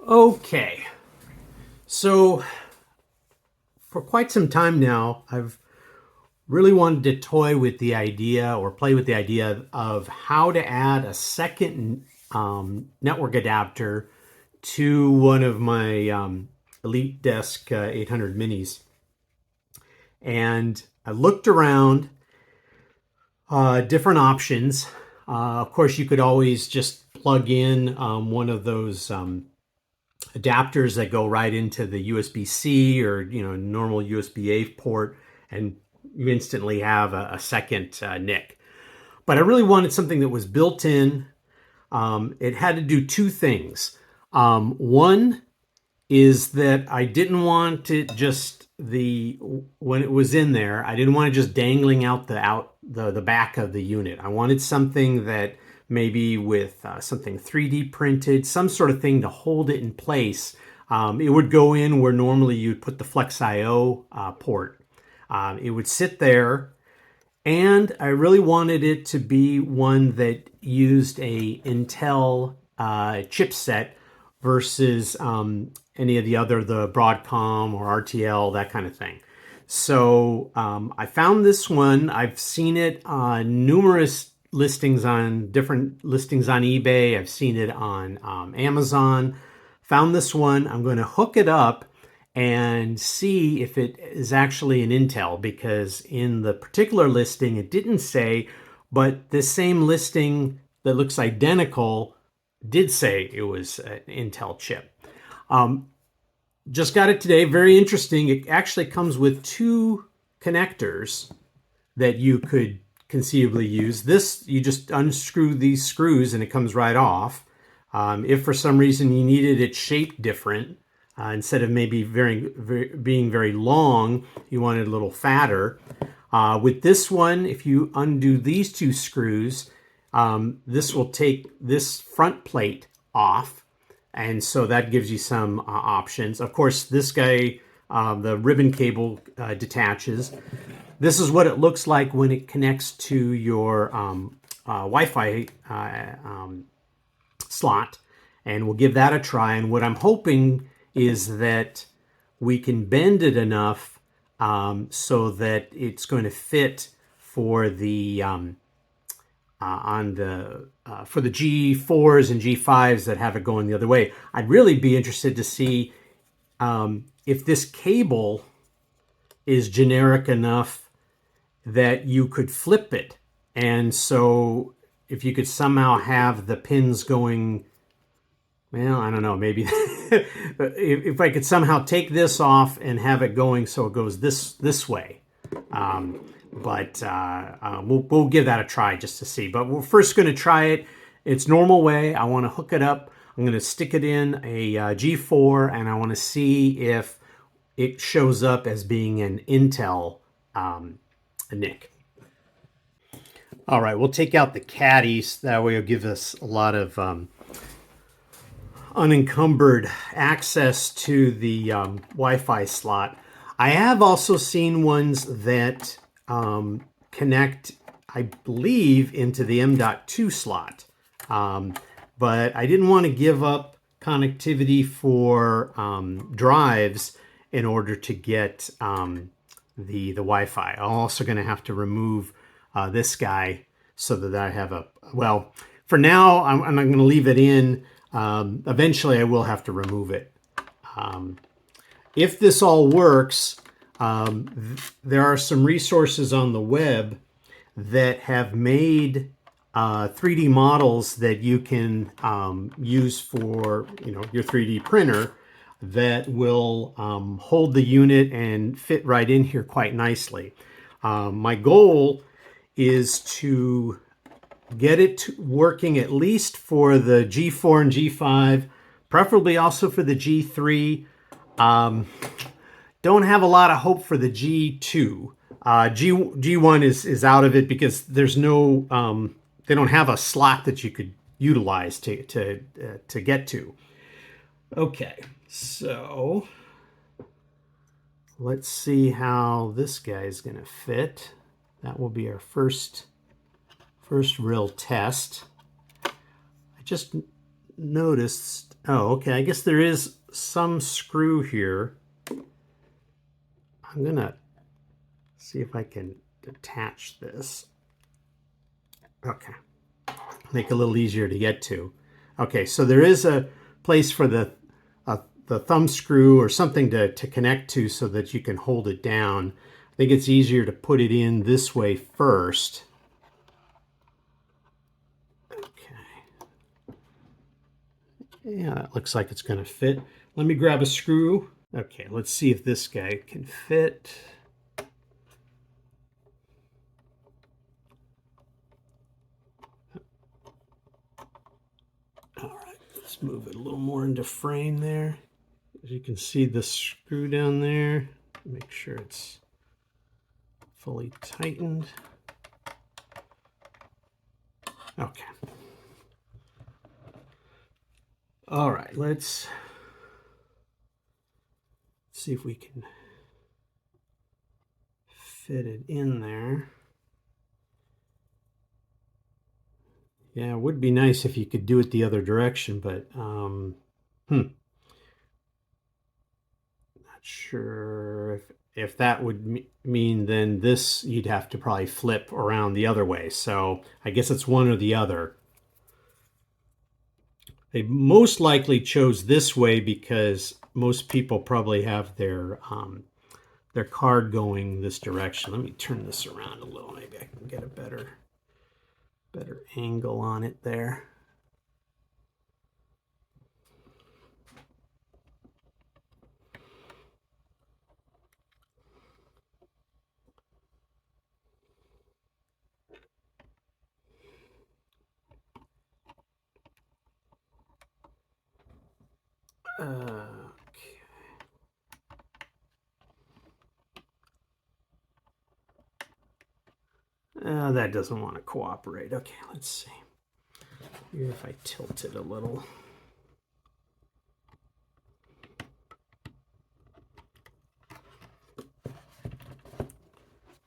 Okay, so for quite some time now, I've really wanted to toy with the idea or play with the idea of how to add a second network adapter to one of my EliteDesk 800 minis. And I looked around different options. Of course, you could always just plug in one of those adapters that go right into the USB-C or normal USB-A port, and you instantly have a second NIC. But I really wanted something that was built in. It had to do two things. One is that I didn't want it just when it was in there, I didn't want it just dangling out the back of the unit. I wanted something that maybe with something 3D printed, some sort of thing to hold it in place. It would go in where normally you'd put the Flex IO port. It would sit there, and I really wanted it to be one that used a Intel chipset versus any of the Broadcom or RTL, that kind of thing. So I found this one. I've seen it on numerous different listings on eBay. I've seen it on Amazon. Found this one. I'm going to hook it up and see if it is actually an Intel, because in the particular listing it didn't say, but the same listing that looks identical did say it was an Intel chip. Just got it today. Very interesting. It actually comes with two connectors that you could conceivably use. This, you just unscrew these screws and it comes right off. If for some reason you needed it shaped different, instead of maybe being very long, you wanted a little fatter. With this one, if you undo these two screws, this will take this front plate off, and so that gives you some options. Of course, this guy, the ribbon cable detaches. This is what it looks like when it connects to your Wi-Fi slot, and we'll give that a try. And what I'm hoping is that we can bend it enough so that it's going to fit for the for the G4s and G5s that have it going the other way. I'd really be interested to see if this cable is generic enough that you could flip it. And so if you could somehow have the pins going, well, I don't know, maybe if I could somehow take this off and have it going so it goes this way. But we'll give that a try just to see. But we're first going to try it its normal way. I want to hook it up. I'm going to stick it in a G4, and I want to see if it shows up as being an Intel NIC. All right, we'll take out the caddies. That way it'll give us a lot of unencumbered access to the Wi-Fi slot. I have also seen ones that connect, I believe, into the M.2 slot. But I didn't want to give up connectivity for drives in order to get the Wi-Fi. I'm also going to have to remove this guy so that I have well, for now, I'm not going to leave it in. Eventually, I will have to remove it. If this all works, there are some resources on the web that have made 3D models that you can use for your 3D printer that will hold the unit and fit right in here quite nicely. My goal is to get it working at least for the G4 and G5, preferably also for the G3. Don't have a lot of hope for the G2. G1 is out of it because there's no, they don't have a slot that you could utilize to get to. Okay, so let's see how this guy is going to fit. That will be our first real test. I just noticed. Oh, okay. I guess there is some screw here. I'm gonna see if I can detach this. Okay. Make it a little easier to get to. Okay, so there is a place for the thumb screw or something to connect to so that you can hold it down. I think it's easier to put it in this way first. Okay. Yeah, that looks like it's going to fit. Let me grab a screw. Okay, let's see if this guy can fit. All right, let's move it a little more into frame there. As you can see, the screw down there, make sure it's fully tightened. Okay. All right, let's see if we can fit it in there. Yeah, it would be nice if you could do it the other direction, but not sure if that would mean then this you'd have to probably flip around the other way. So I guess it's one or the other. They most likely chose this way because most people probably have their card going this direction. Let me turn this around a little. Maybe I can get a better angle on it there. Okay. That doesn't want to cooperate. Okay, let's see. Here, if I tilt it a little.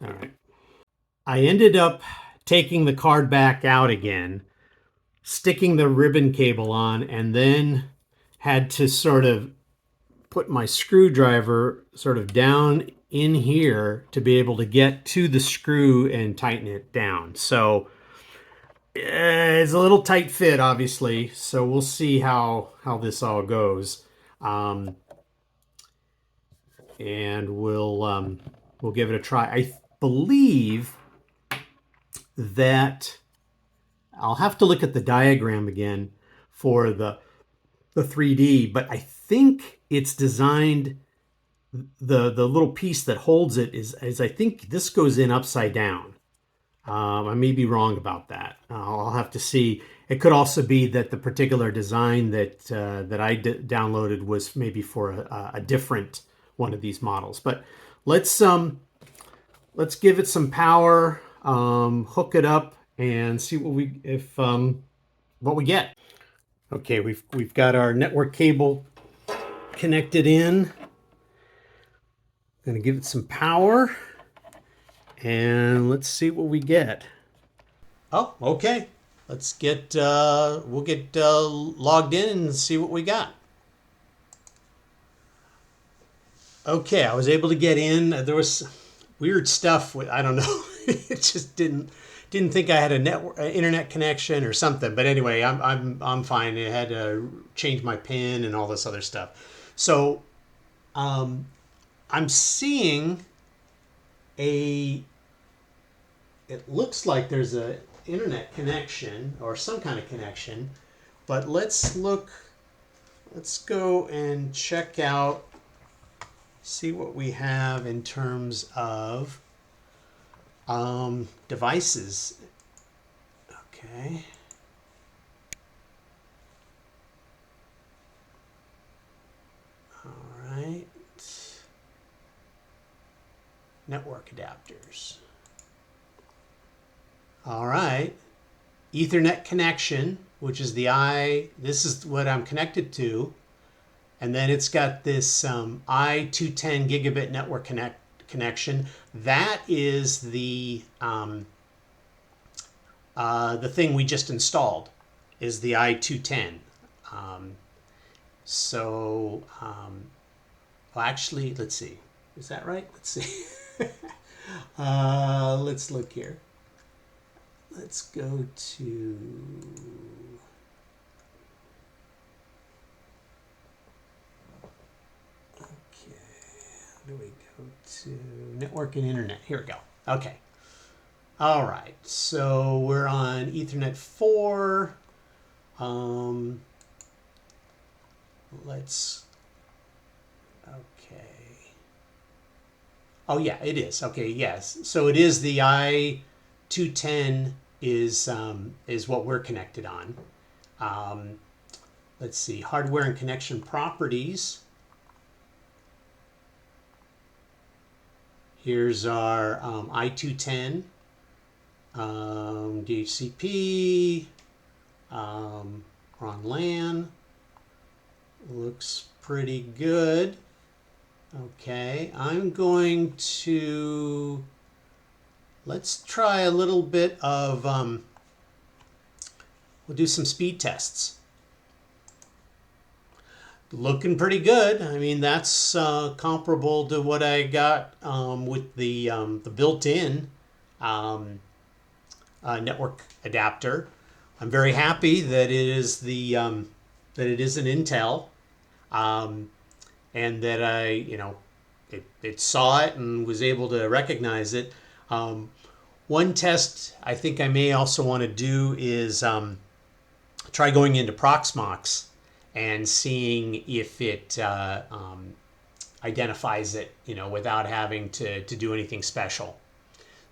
All right. I ended up taking the card back out again, sticking the ribbon cable on, and then had to sort of put my screwdriver sort of down in here to be able to get to the screw and tighten it down. So it's a little tight fit, obviously. So we'll see how this all goes, and we'll give it a try. I believe that I'll have to look at the diagram again for the 3D, but I think it's designed. The little piece that holds it is I think this goes in upside down. I may be wrong about that. I'll have to see. It could also be that the particular design that I downloaded was maybe for a different one of these models. But let's give it some power, hook it up, and see what we get. Okay, we've got our network cable connected in. Going to give it some power, and let's see what we get. Oh, okay. Let's get we'll get logged in and see what we got. Okay, I was able to get in. There was weird stuff with, I don't know. It just didn't think I had a network internet connection or something. But anyway, I'm fine. I had to change my PIN and all this other stuff. So I'm seeing it looks like there's a internet connection or some kind of connection, but let's go and check out, see what we have in terms of devices. Okay. All right. Network adapters. All right. Ethernet connection, which is this is what I'm connected to. And then it's got this I-210 gigabit network connection. That is the thing we just installed, is the I-210. Well, actually, let's see. Is that right? Let's see. Let's look here. Let's go to... Okay. How do we go to network and internet? Here we go. Okay. All right. So we're on Ethernet 4. Let's... Okay. Oh yeah, it is. Okay, yes. So it is the I-210 is what we're connected on. Let's see, hardware and connection properties. Here's our I-210, DHCP, we're on LAN. Looks pretty good. Okay, I'm going to, let's try a little bit of, we'll do some speed tests. Looking pretty good. I mean, that's comparable to what I got with the built-in network adapter. I'm very happy that it is the that it is an Intel, and that I, it saw it and was able to recognize it. One test I think I may also want to do is try going into Proxmox and seeing if it identifies it, without having to do anything special.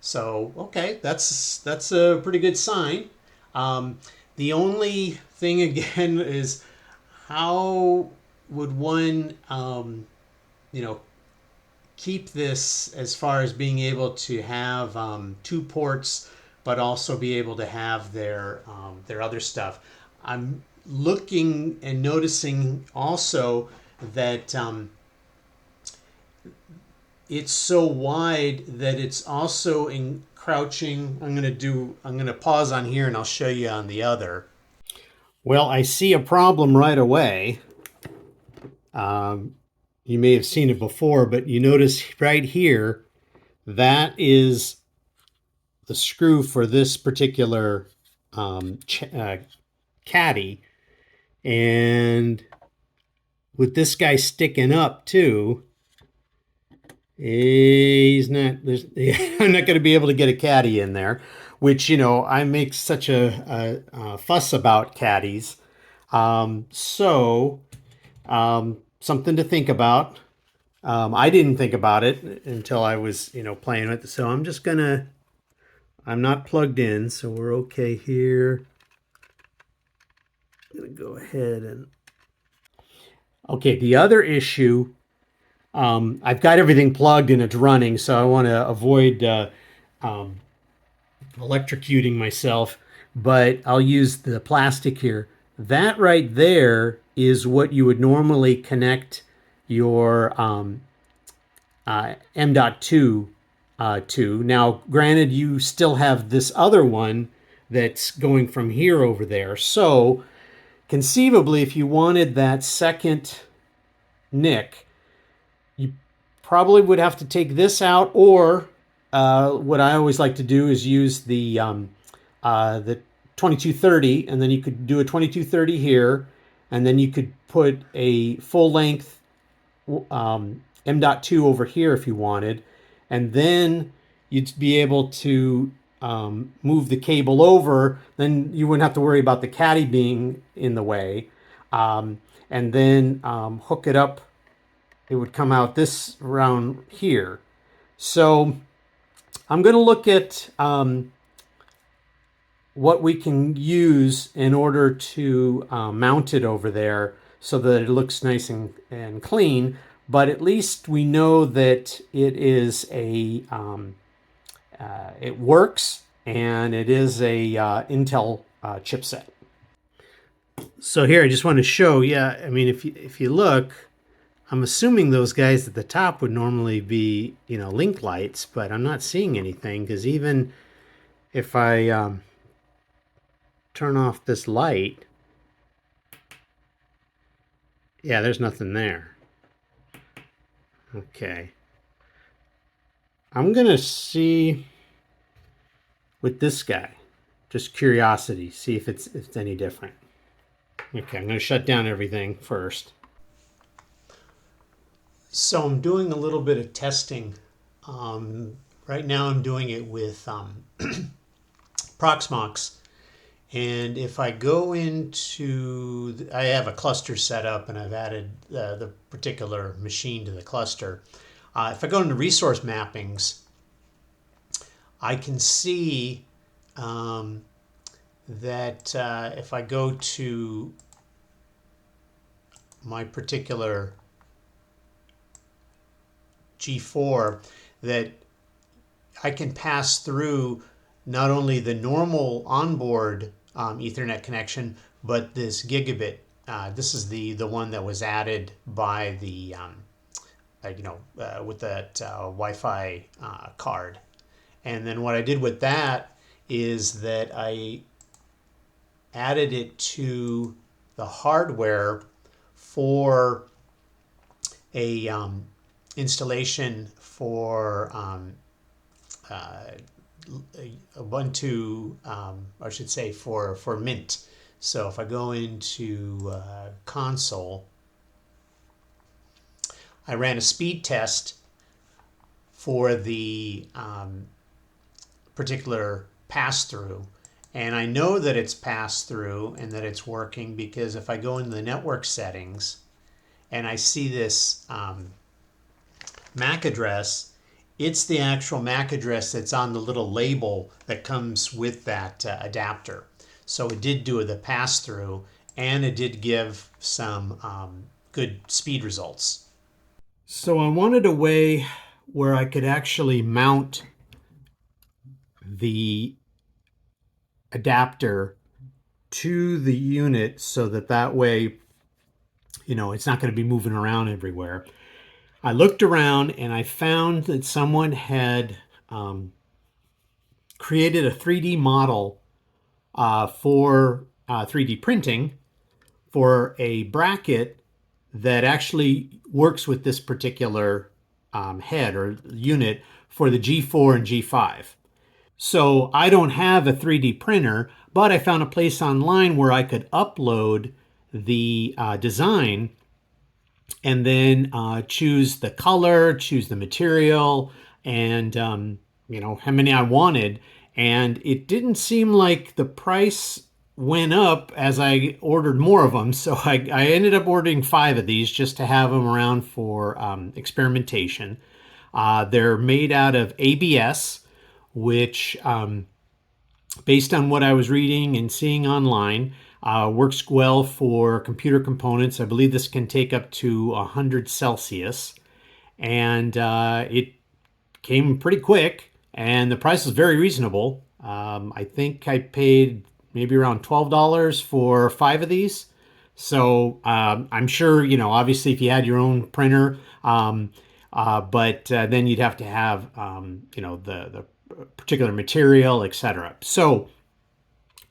So, okay, that's a pretty good sign. The only thing again is how would one, keep this as far as being able to have two ports, but also be able to have their other stuff. I'm looking and noticing also that it's so wide that it's also encroaching. I'm going to pause on here and I'll show you on the other. Well, I see a problem right away. You may have seen it before, but you notice right here, that is the screw for this particular Caddy. And with this guy sticking up too, he's not, I'm not going to be able to get a Caddy in there, which, I make such a fuss about Caddies. Something to think about. I didn't think about it until I was, playing with it. So I'm not plugged in, so we're okay here. I'm going to go ahead and... Okay, the other issue, I've got everything plugged and it's running, so I want to avoid electrocuting myself, but I'll use the plastic here. That right there is what you would normally connect your M.2 to. Now, granted, you still have this other one that's going from here over there. So, conceivably, if you wanted that second NIC, you probably would have to take this out, or what I always like to do is use the 2230, and then you could do a 2230 here, and then you could put a full length M.2 over here if you wanted, and then you'd be able to move the cable over. Then you wouldn't have to worry about the Caddy being in the way, and then hook it up. It would come out this around here. So I'm going to look at what we can use in order to mount it over there so that it looks nice and clean. But at least we know that it is it works, and it is a Intel chipset. So here I just want to show, I mean, if you look, I'm assuming those guys at the top would normally be, link lights, but I'm not seeing anything, because even if I turn off this light, Yeah, there's nothing there. Okay. I'm going to see with this guy. Just curiosity, see if it's any different. Okay, I'm going to shut down everything first. So I'm doing a little bit of testing. Um, right now I'm doing it with Proxmox. And if I go into, I have a cluster set up and I've added the particular machine to the cluster. If I go into resource mappings, I can see um, that if I go to my particular G4, that I can pass through not only the normal onboard Ethernet connection, but this gigabit. This is the one that was added by the with that Wi-Fi card. And then what I did with that is that I added it to the hardware for a installation for Ubuntu, I should say for Mint. So if I go into console, I ran a speed test for the particular pass-through. And I know that it's pass-through and that it's working because if I go into the network settings and I see this MAC address, it's the actual MAC address that's on the little label that comes with that adapter. So it did do the pass-through and it did give some good speed results. So I wanted a way where I could actually mount the adapter to the unit so that way, it's not going to be moving around everywhere. I looked around and I found that someone had created a 3D model for 3D printing for a bracket that actually works with this particular head or unit for the G4 and G5. So I don't have a 3D printer, but I found a place online where I could upload the design and then choose the color, choose the material, and how many I wanted. And it didn't seem like the price went up as I ordered more of them. So I ended up ordering 5 of these just to have them around for experimentation. They're made out of ABS, which based on what I was reading and seeing online, works well for computer components. I believe this can take up to 100 Celsius. And it came pretty quick, and the price was very reasonable. I think I paid maybe around $12 for 5 of these. So I'm sure, obviously, if you had your own printer, but then you'd have to have, the particular material, etc. So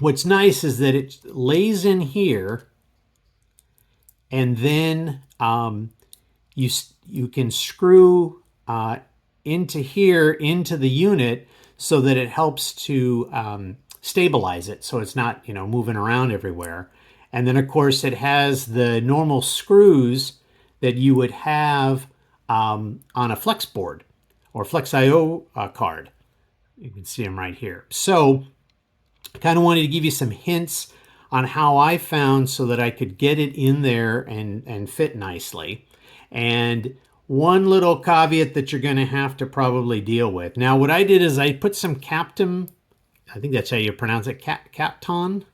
what's nice is that it lays in here, and then you can screw into here into the unit so that it helps to stabilize it, so it's not moving around everywhere. And then of course it has the normal screws that you would have on a flex board or flex IO card. You can see them right here. So I kind of wanted to give you some hints on how I found so that I could get it in there and fit nicely. And one little caveat that you're going to have to probably deal with. Now, what I did is I put some Captain, I think that's how you pronounce it, Kapton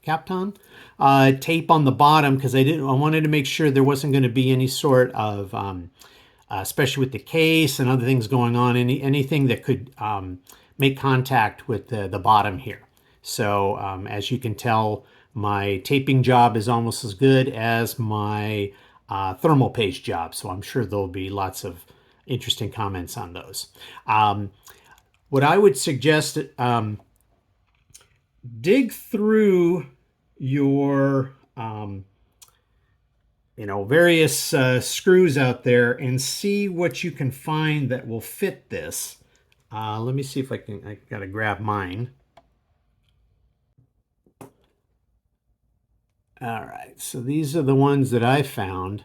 tape on the bottom because I wanted to make sure there wasn't going to be any sort of, especially with the case and other things going on, anything that could make contact with the bottom here. So as you can tell, my taping job is almost as good as my thermal paste job. So I'm sure there'll be lots of interesting comments on those. What I would suggest, dig through your various screws out there and see what you can find that will fit this. Let me see if I gotta grab mine. All right, so these are the ones that I found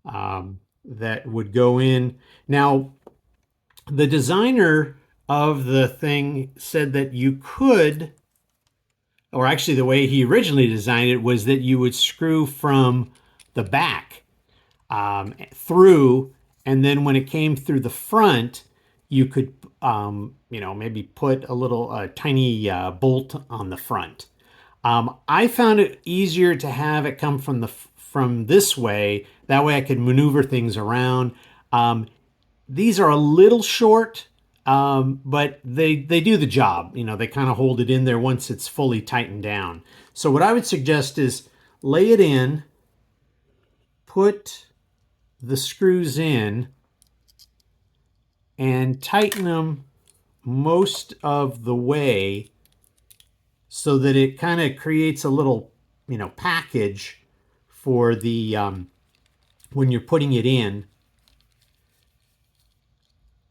that would go in. Now, the designer of the thing said that you could, or actually the way he originally designed it was that you would screw from the back through, and then when it came through the front, you could, maybe put a little tiny bolt on the front. I found it easier to have it come from this way. That way I could maneuver things around. These are a little short, but they do the job. They kind of hold it in there once it's fully tightened down. So what I would suggest is lay it in, put the screws in, and tighten them most of the way so that it kind of creates a little, package for the when you're putting it in.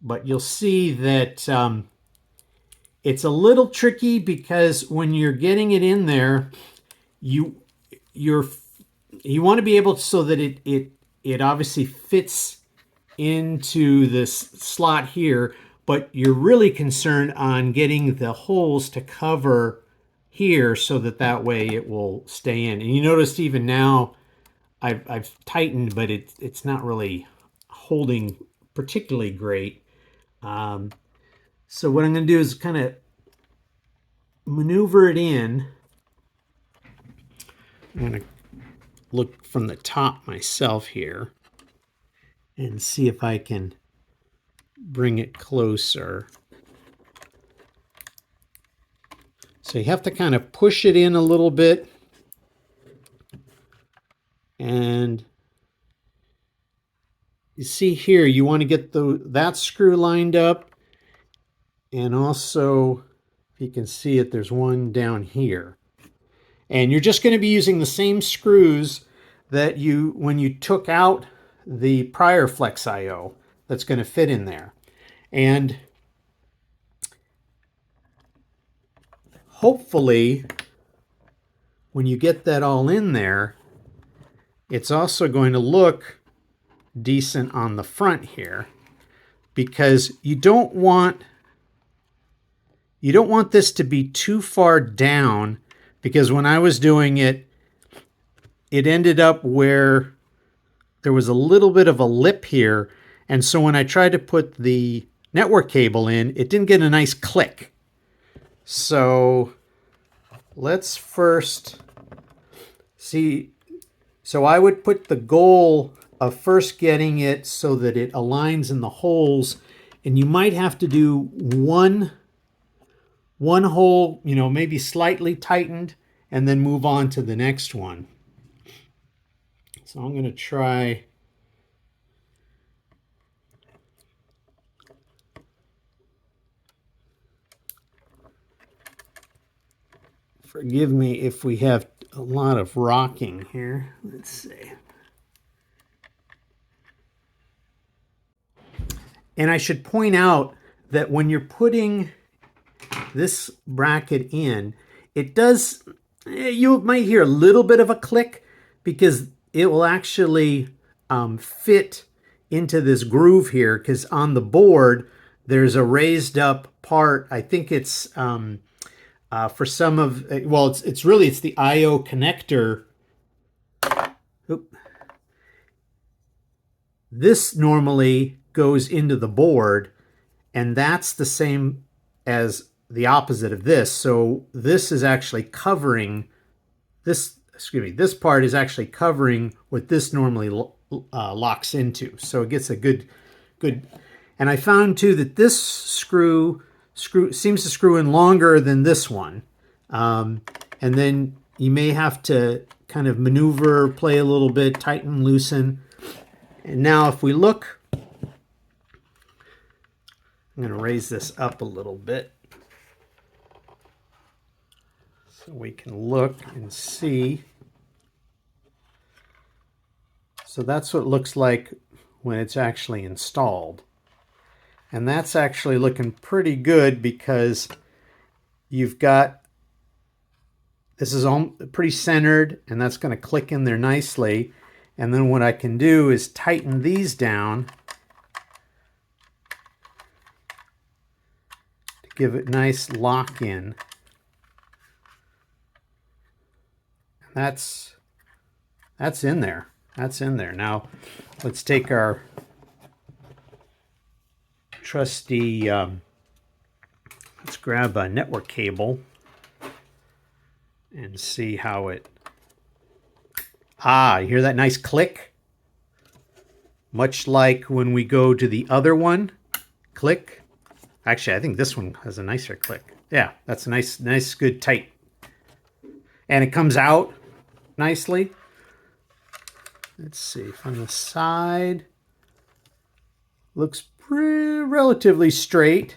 But you'll see that it's a little tricky because when you're getting it in there, you want to be able to, so that it obviously fits into this slot here, but you're really concerned on getting the holes to cover here so that way it will stay in. And you notice even now I've tightened, but it's not really holding particularly great. So what I'm going to do is kind of maneuver it in. I'm going to look from the top myself here and see if I can bring it closer. So you have to kind of push it in a little bit, and you see here you want to get that screw lined up, and also if you can see it, there's one down here. And you're just going to be using the same screws that when you took out the prior Flex IO, that's going to fit in there. And hopefully when you get that all in there, it's also going to look decent on the front here, because you don't want this to be too far down, because when I was doing it, it ended up where there was a little bit of a lip here, and so when I tried to put the network cable in, it didn't get a nice click. So let's first see. So I would put the goal of first getting it so that it aligns in the holes, and you might have to do one hole, maybe slightly tightened, and then move on to the next one. So I'm going to try. Forgive me if we have a lot of rocking here. Let's see. And I should point out that when you're putting this bracket in, it does, you might hear a little bit of a click, because it will actually fit into this groove here, because on the board there's a raised up part. I think it's for some of, well, it's really the IO connector. Oop. This normally goes into the board, and that's the same as the opposite of this. So this is actually covering this, this part is actually covering what this normally locks into. So it gets a good, and I found too that this screw seems to screw in longer than this one. And then you may have to kind of maneuver, play a little bit, tighten, loosen. And now if we look, I'm going to raise this up a little bit so we can look and see. So that's what it looks like when it's actually installed. And that's actually looking pretty good because you've got, this is all pretty centered, and that's going to click in there nicely. And then what I can do is tighten these down to give it nice lock in. That's in there. That's in there. Now let's take our trusty, let's grab a network cable and see how it, you hear that nice click? Much like when we go to the other one, click. Actually, I think this one has a nicer click. Yeah, that's a nice, good tight. And it comes out nicely. Let's see, from the side, looks relatively straight.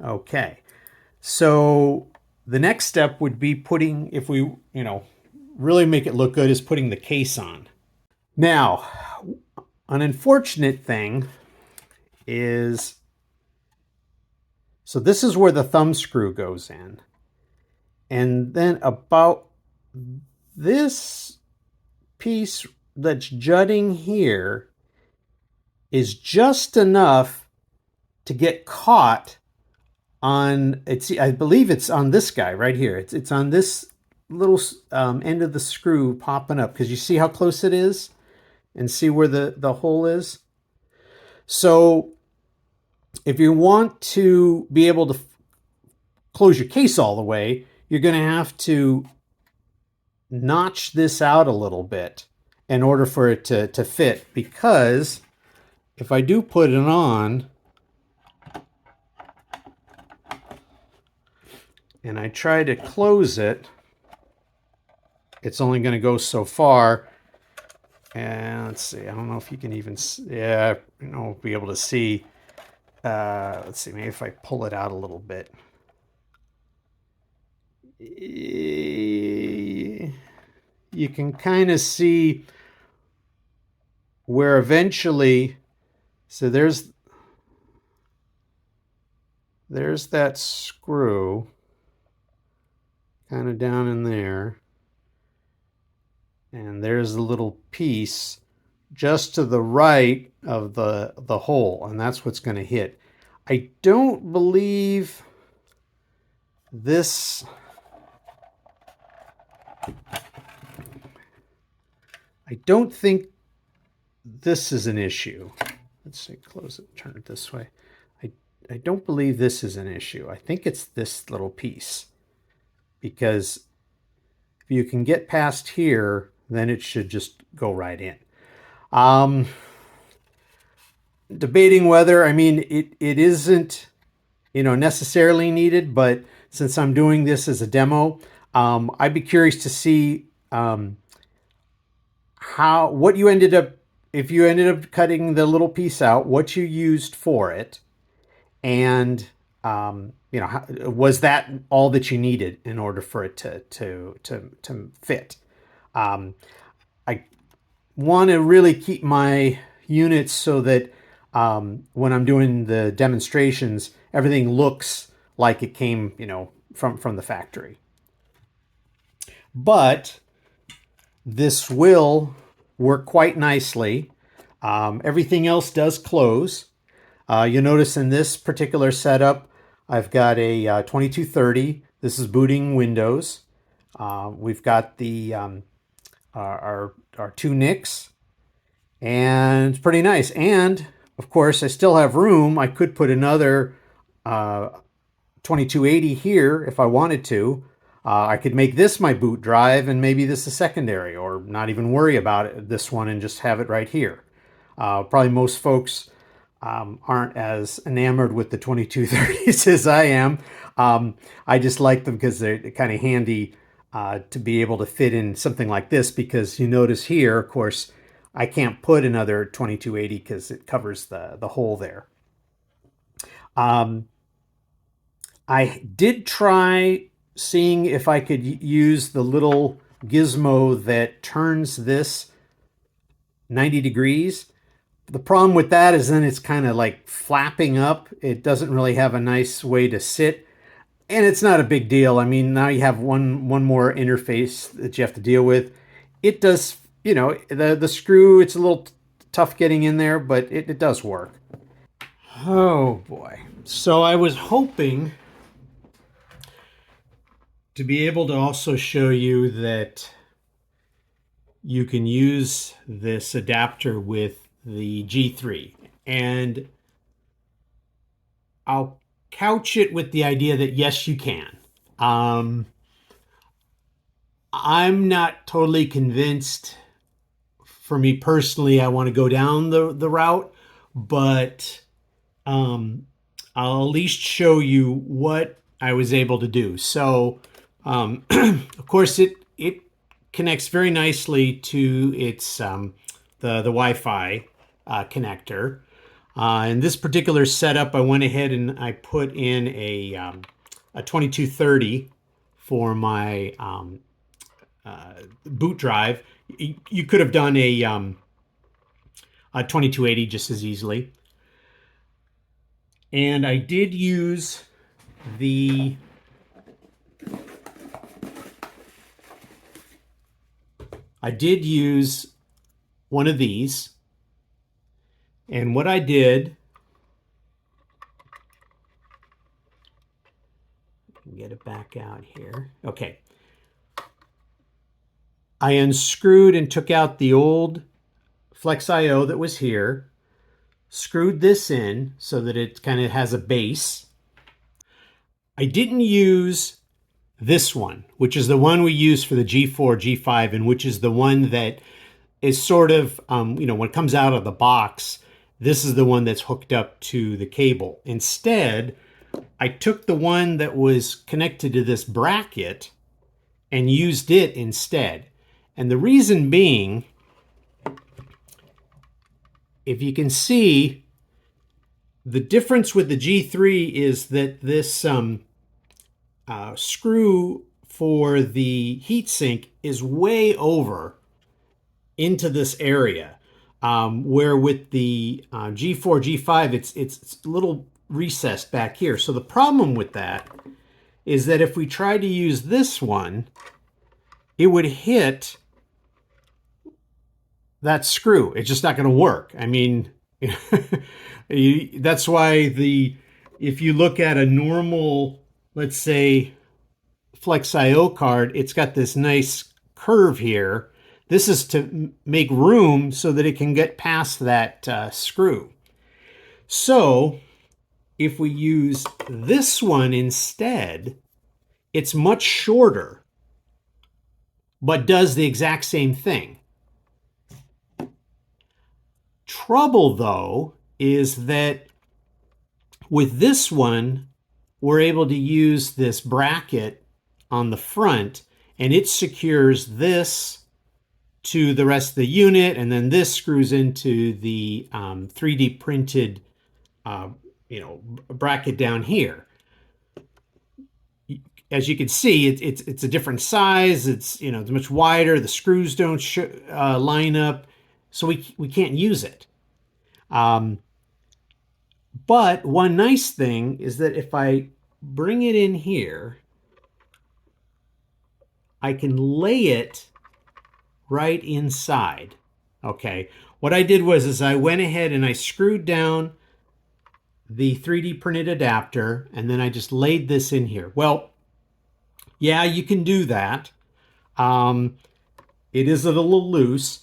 Okay, so the next step would be putting, if we, really make it look good, is putting the case on. Now, an unfortunate thing is, so this is where the thumb screw goes in. And then about this piece that's jutting here is just enough to get caught on, I believe it's on this guy right here. It's on this little end of the screw popping up, because you see how close it is and see where the hole is. So if you want to be able to close your case all the way, you're going to have to notch this out a little bit in order for it to fit, because if I do put it on and I try to close it, it's only going to go so far. And let's see, I don't know if you can even, yeah, be able to see. Let's see, maybe if I pull it out a little bit. You can kind of see where eventually, so there's that screw kind of down in there. And there's a little piece just to the right of the hole, and that's what's going to hit. I don't believe this, I don't think this is an issue. Let's see, close it, turn it this way. I don't believe this is an issue. I think it's this little piece, because if you can get past here, then it should just go right in. Debating whether, I mean, it isn't, necessarily needed, but since I'm doing this as a demo, I'd be curious to see what you ended up, if you ended up cutting the little piece out, what you used for it, and was that all that you needed in order for it to fit? I want to really keep my units so that when I'm doing the demonstrations, everything looks like it came, from the factory. But this will work quite nicely. Everything else does close. You'll notice in this particular setup, I've got a 2230. This is booting Windows. We've got the our two NICs, and it's pretty nice. And of course, I still have room. I could put another 2280 here if I wanted to. I could make this my boot drive, and maybe this is secondary, or not even worry about it, this one, and just have it right here. Probably most folks aren't as enamored with the 2230s as I am. I just like them because they're kind of handy to be able to fit in something like this, because you notice here, of course, I can't put another 2280 because it covers the hole there. I did try seeing if I could use the little gizmo that turns this 90 degrees. The problem with that is then it's kind of like flapping up. It doesn't really have a nice way to sit. And it's not a big deal. I mean, now you have one more interface that you have to deal with. It does, you know, the screw, it's a little tough getting in there, but it does work. Oh boy. So I was hoping to be able to also show you that you can use this adapter with the G3. And I'll couch it with the idea that yes, you can. I'm not totally convinced. For me personally, I want to go down the route, but I'll at least show you what I was able to do. So, of course, it connects very nicely to its the Wi-Fi connector. In this particular setup, I went ahead and I put in a 2230 for my boot drive. You could have done a 2280 just as easily. And I did use the one of these. And what I did, get it back out here. Okay. I unscrewed and took out the old Flex IO that was here, screwed this in so that it kind of has a base. I didn't use this one, which is the one we use for the G4, G5, and which is the one that is sort of, you know, when it comes out of the box, this is the one that's hooked up to the cable. Instead, I took the one that was connected to this bracket and used it instead. And the reason being, if you can see, the difference with the G3 is that this screw for the heatsink is way over into this area, where with the G4, G5, it's a little recessed back here. So the problem with that is that if we try to use this one, it would hit that screw. It's just not going to work. I mean, that's why if you look at a normal, let's say, Flex IO card, it's got this nice curve here. This is to make room so that it can get past that screw. So if we use this one instead, it's much shorter, but does the exact same thing. Trouble, though, is that with this one, we're able to use this bracket on the front, and it secures this to the rest of the unit, and then this screws into the 3D printed bracket down here. As you can see, it's a different size. It's it's much wider. The screws don't line up, so we can't use it. But one nice thing is that if I bring it in here, I can lay it right inside. Okay, what I did was I went ahead and I screwed down the 3D printed adapter, and then I just laid this in here. Well, yeah, you can do that. It is a little loose,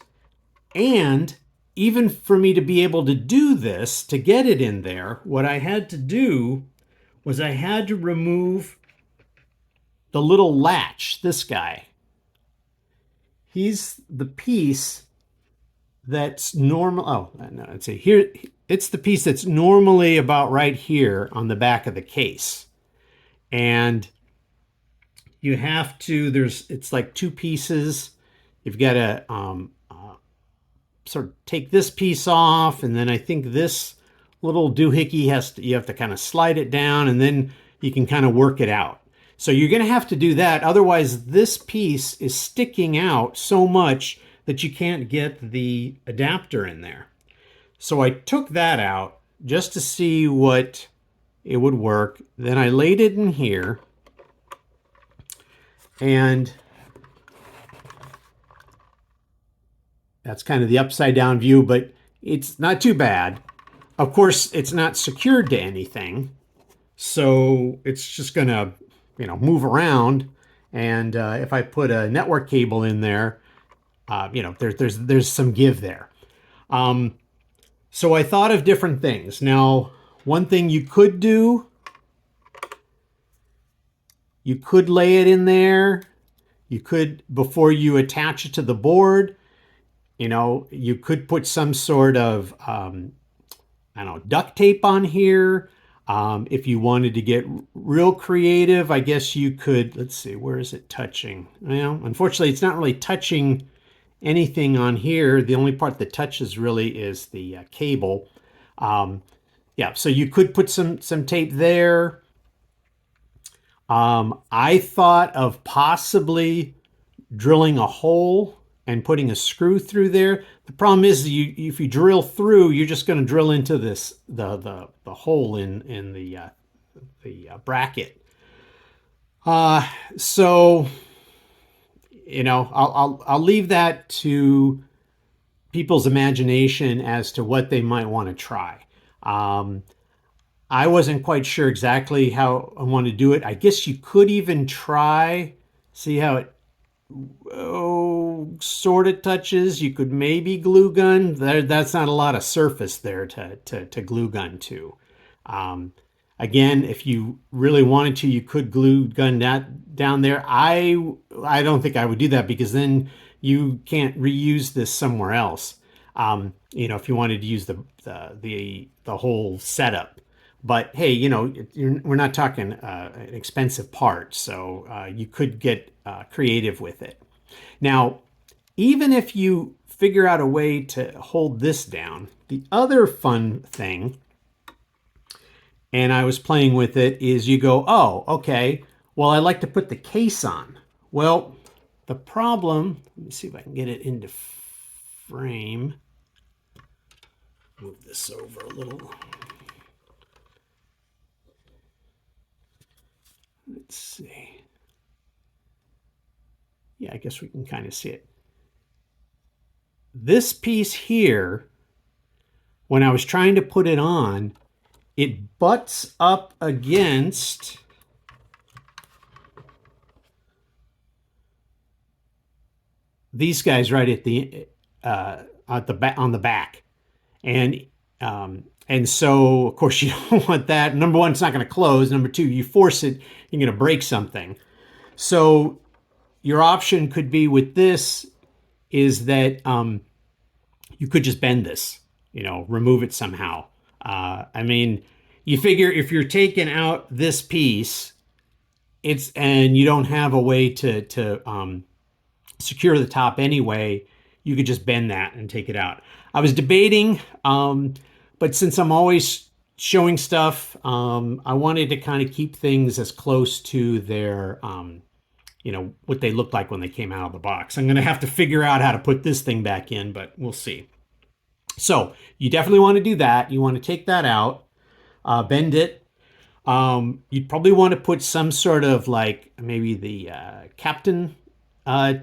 and even for me to be able to do this, to get it in there, what I had to do was I had to remove the little latch, this guy. He's the piece that's normal. Oh, no, let's see. Here, it's the piece that's normally about right here on the back of the case. And you have to, it's like two pieces. You've got to sort of take this piece off, and then I think this little doohickey you have to kind of slide it down, and then you can kind of work it out. So you're going to have to do that. Otherwise, this piece is sticking out so much that you can't get the adapter in there. So I took that out just to see what it would work. Then I laid it in here, and that's kind of the upside down view, but it's not too bad. Of course, it's not secured to anything, so it's just going to, move around. And if I put a network cable in there, there's some give there. So I thought of different things. Now, one thing you could do, you could lay it in there. You could, before you attach it to the board, you could put some sort of, duct tape on here. If you wanted to get real creative, I guess you could, let's see, where is it touching? Well, unfortunately, it's not really touching anything on here. The only part that touches really is the cable. Yeah, so you could put some tape there. I thought of possibly drilling a hole and putting a screw through there. The problem is, if you drill through, you're just going to drill into this the hole in the bracket. So I'll leave that to people's imagination as to what they might want to try. I wasn't quite sure exactly how I want to do it. I guess you could even try, see how it sort of touches. You could maybe glue gun. That's not a lot of surface there to glue gun to. Again, if you really wanted to, you could glue gun that down there. I don't think I would do that, because then you can't reuse this somewhere else. If you wanted to use the whole setup. But hey, we're not talking an expensive part, so you could get creative with it. Now, even if you figure out a way to hold this down, the other fun thing, and I was playing with it, is you go, oh, okay, well, I like to put the case on. Well, the problem, let me see if I can get it into frame. Move this over a little. Let's see. Yeah, I guess we can kind of see it. This piece here, when I was trying to put it on, it butts up against these guys right at the on the back, and so of course you don't want that. Number one, it's not going to close. Number two, you force it, you're going to break something. So your option could be with this is that you could just bend this, remove it somehow. You figure if you're taking out this piece, and you don't have a way to secure the top anyway, you could just bend that and take it out. I was debating, but since I'm always showing stuff, I wanted to kind of keep things as close to their, what they looked like when they came out of the box. I'm going to have to figure out how to put this thing back in, but we'll see. So you definitely want to do that. You want to take that out, bend it. You'd probably want to put some sort of maybe the captain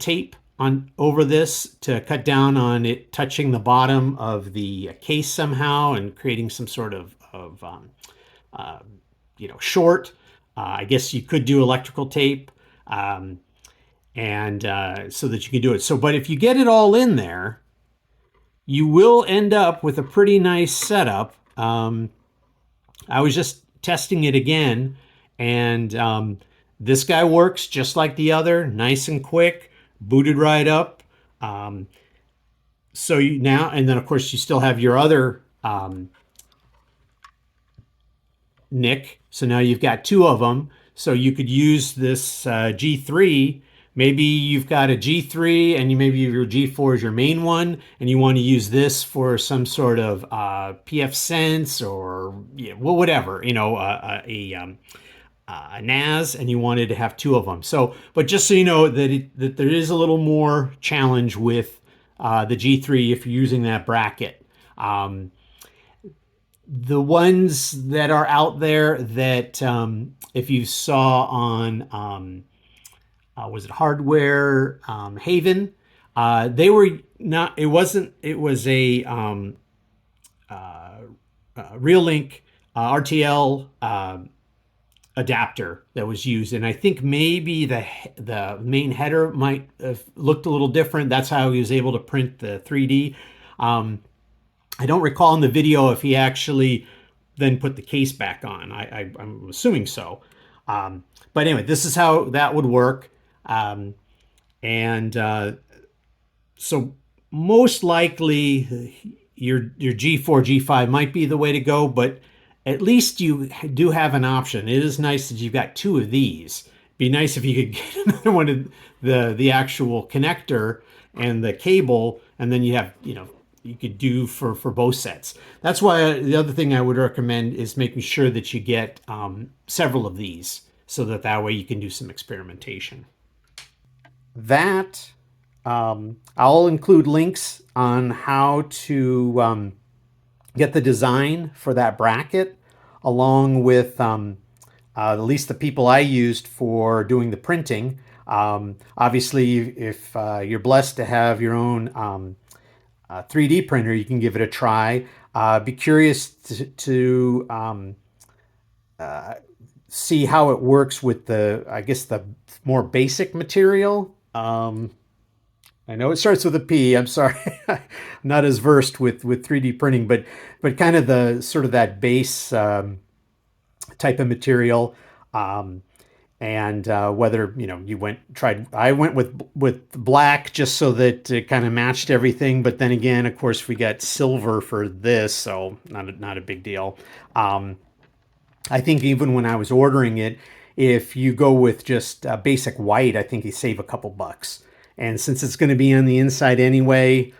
tape on over this to cut down on it touching the bottom of the case somehow and creating some sort of short. I guess you could do electrical tape, and so that you can do it. So, but if you get it all in there, you will end up with a pretty nice setup. I was just testing it again, and this guy works just like the other, nice and quick, booted right up. So you now, and then of course you still have your other NIC. So now you've got two of them. So you could use this G3. Maybe you've got a G3 and maybe your G4 is your main one, and you want to use this for some sort of PF Sense or whatever, NAS and you wanted to have two of them. So, but just so you know that there is a little more challenge with the G3 if you're using that bracket. The ones that are out there that if you saw on was it Hardware Haven, they were not. It wasn't. It was a Real-Link RTL adapter that was used, and I think maybe the main header might have looked a little different. That's how he was able to print the 3D. I don't recall in the video if he actually then put the case back on. I'm assuming so. But anyway, this is how that would work. So most likely your G4, G5 might be the way to go, but at least you do have an option. It is nice that you've got two of these. It'd be nice if you could get another one of the actual connector and the cable, and then you have, you could do for both sets. That's why the other thing I would recommend is making sure that you get several of these so that way you can do some experimentation. I'll include links on how to get the design for that bracket, along with at least the people I used for doing the printing. Obviously, if you're blessed to have your own 3D printer, you can give it a try. Be curious to see how it works with the more basic material. I know it starts with a P. I'm sorry, I'm not as versed with 3D printing, but kind of the sort of that base type of material, and whether I went with black just so that it kind of matched everything. But then again, of course, we got silver for this, so not a big deal. I think even when I was ordering it, if you go with just basic white, I think you save a couple bucks. And since it's going to be on the inside anyway,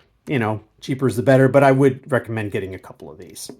cheaper is the better, but I would recommend getting a couple of these.